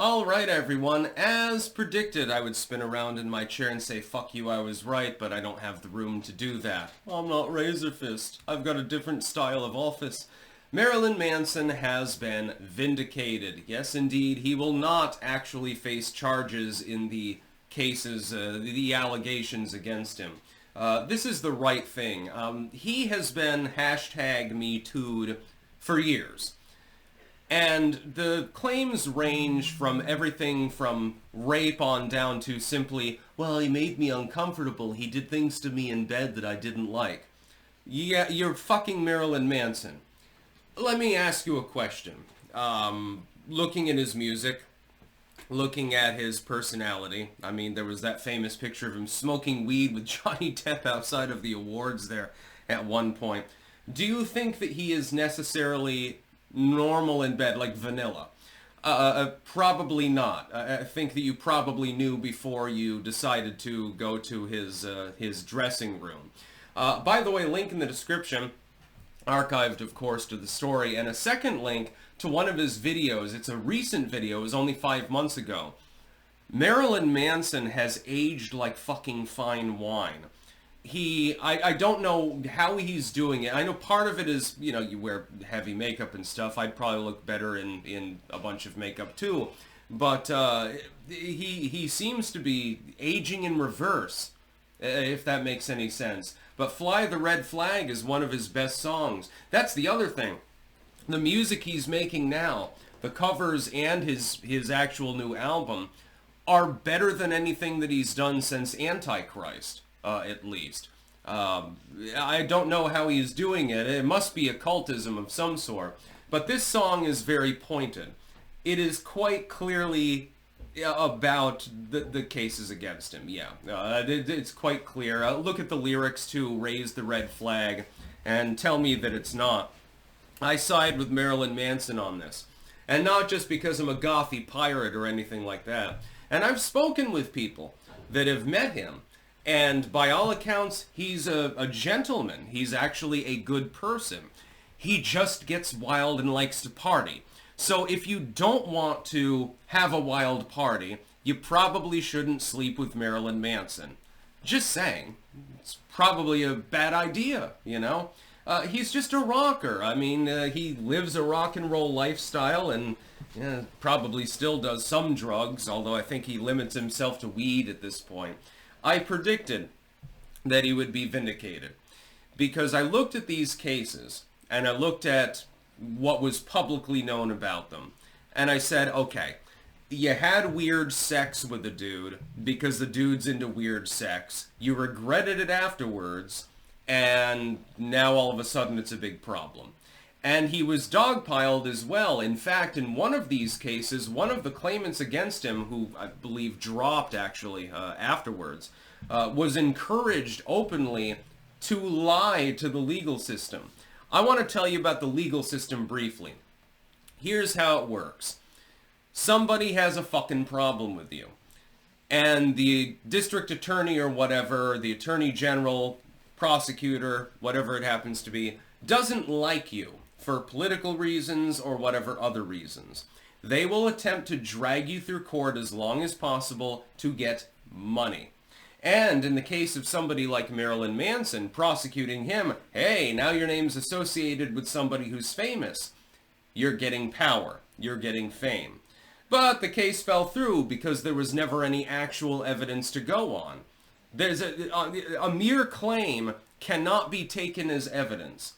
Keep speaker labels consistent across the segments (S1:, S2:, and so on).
S1: Alright everyone, as predicted I would spin around in my chair and say fuck you, I was right, but I don't have the room to do that. I'm not Razor Fist. I've got a different style of office. Marilyn Manson has been vindicated. Yes indeed, he will not actually face charges in the cases, the allegations against him. This is the right thing. He has been hashtag Me Too'd for years. And the claims range from everything from rape on down to simply, well, he made me uncomfortable, he did things to me in bed that I didn't like. Yeah, you're fucking Marilyn Manson. Let me ask you a question. Looking at his music, looking at his personality, I mean, there was that famous picture of him smoking weed with Johnny Depp outside of the awards there at one point. Do you think that he is necessarily normal in bed, like vanilla? Probably not. I think that you probably knew before you decided to go to his dressing room. By the way, link in the description, archived of course to the story, and a second link to one of his videos. It's a recent video, it was only 5 months ago. Marilyn Manson has aged like fucking fine wine. I don't know how he's doing it. I know part of it is, you know, you wear heavy makeup and stuff. I'd probably look better in a bunch of makeup too. But he seems to be aging in reverse, if that makes any sense. But Fly the Red Flag is one of his best songs. That's the other thing. The music he's making now, the covers and his actual new album, are better than anything that he's done since Antichrist. At least. I don't know how he's doing it. It must be occultism of some sort. But this song is very pointed. It is quite clearly about the cases against him. Yeah, it's quite clear. Look at the lyrics to Raise the Red Flag and tell me that it's not. I side with Marilyn Manson on this. And not just because I'm a gothy pirate or anything like that. And I've spoken with people that have met him. And by all accounts, he's a gentleman. He's actually a good person. He just gets wild and likes to party. So if you don't want to have a wild party, you probably shouldn't sleep with Marilyn Manson. Just saying. It's probably a bad idea, you know? He's just a rocker. I mean, he lives a rock and roll lifestyle and probably still does some drugs, although I think he limits himself to weed at this point. I predicted that he would be vindicated because I looked at these cases and I looked at what was publicly known about them. And I said, okay, you had weird sex with a dude because the dude's into weird sex. You regretted it afterwards, and now all of a sudden it's a big problem. And he was dogpiled as well. In fact, in one of these cases, one of the claimants against him, who I believe dropped actually afterwards, was encouraged openly to lie to the legal system. I want to tell you about the legal system briefly. Here's how it works. Somebody has a fucking problem with you. And the district attorney or whatever, the attorney general, prosecutor, whatever it happens to be, doesn't like you. For political reasons or whatever other reasons. They will attempt to drag you through court as long as possible to get money. And in the case of somebody like Marilyn Manson, prosecuting him, hey, now your name's associated with somebody who's famous. You're getting power. You're getting fame. But the case fell through because there was never any actual evidence to go on. There's a mere claim cannot be taken as evidence.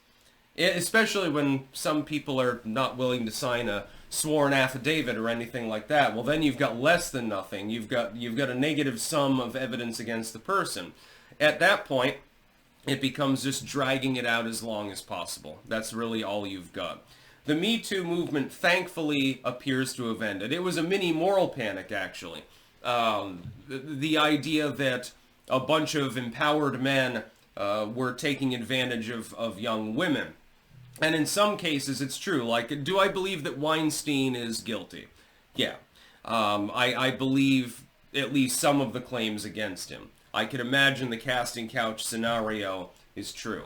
S1: Especially when some people are not willing to sign a sworn affidavit or anything like that. Well, then you've got less than nothing. You've got a negative sum of evidence against the person. At that point, it becomes just dragging it out as long as possible. That's really all you've got. The Me Too movement, thankfully, appears to have ended. It was a mini moral panic, actually. The idea that a bunch of empowered men were taking advantage of young women. And in some cases, it's true. Like, do I believe that Weinstein is guilty? Yeah. I believe at least some of the claims against him. I could imagine the casting couch scenario is true.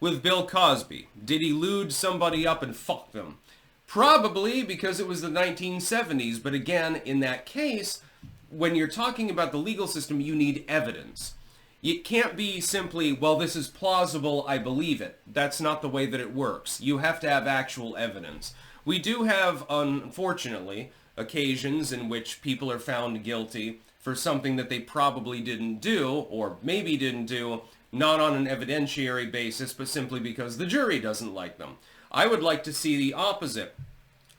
S1: With Bill Cosby, did he lewd somebody up and fuck them? Probably because it was the 1970s, but again, in that case, when you're talking about the legal system, you need evidence. It can't be simply, well, this is plausible, I believe it. That's not the way that it works. You have to have actual evidence. We do have, unfortunately, occasions in which people are found guilty for something that they probably didn't do, or maybe didn't do, not on an evidentiary basis, but simply because the jury doesn't like them. I would like to see the opposite.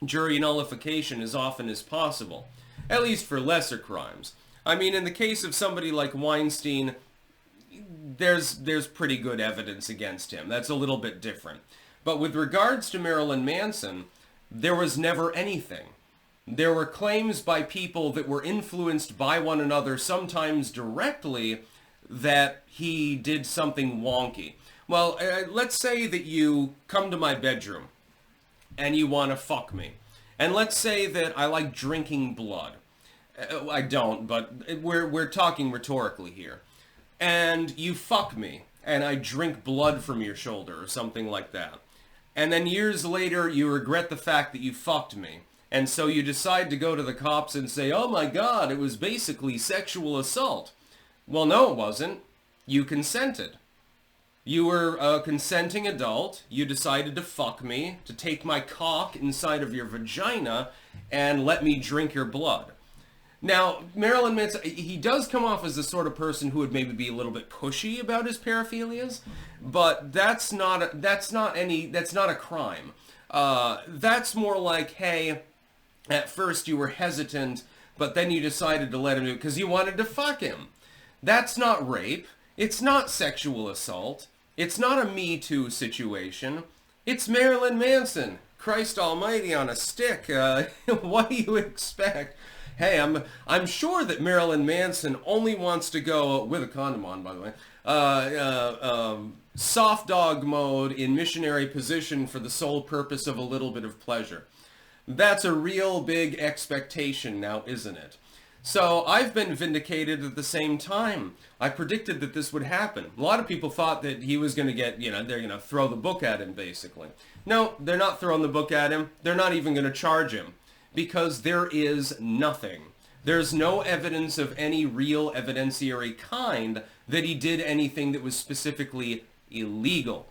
S1: Jury nullification as often as possible, at least for lesser crimes. I mean, in the case of somebody like Weinstein, there's pretty good evidence against him. That's a little bit different. But with regards to Marilyn Manson, there was never anything. There were claims by people that were influenced by one another, sometimes directly, that he did something wonky. Well, let's say that you come to my bedroom and you want to fuck me. And let's say that I like drinking blood. I don't, but we're talking rhetorically here. And you fuck me, and I drink blood from your shoulder or something like that. And then years later, you regret the fact that you fucked me. And so you decide to go to the cops and say, oh my God, it was basically sexual assault. Well, no, it wasn't. You consented. You were a consenting adult. You decided to fuck me, to take my cock inside of your vagina, and let me drink your blood. Now, Marilyn Manson, he does come off as the sort of person who would maybe be a little bit pushy about his paraphilias, but that's not a crime. That's more like, hey, at first you were hesitant, but then you decided to let him do it because you wanted to fuck him. That's not rape. It's not sexual assault. It's not a Me Too situation. It's Marilyn Manson. Christ almighty on a stick. What do you expect? Hey, I'm sure that Marilyn Manson only wants to go, with a condom on, by the way, soft dog mode in missionary position for the sole purpose of a little bit of pleasure. That's a real big expectation now, isn't it? So I've been vindicated at the same time. I predicted that this would happen. A lot of people thought that he was going to get, they're going to throw the book at him, basically. No, they're not throwing the book at him. They're not even going to charge him. Because there is nothing. There's no evidence of any real evidentiary kind that he did anything that was specifically illegal.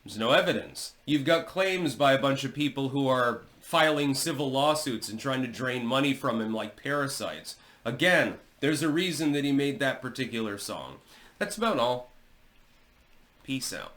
S1: There's no evidence. You've got claims by a bunch of people who are filing civil lawsuits and trying to drain money from him like parasites. Again, there's a reason that he made that particular song. That's about all. Peace out.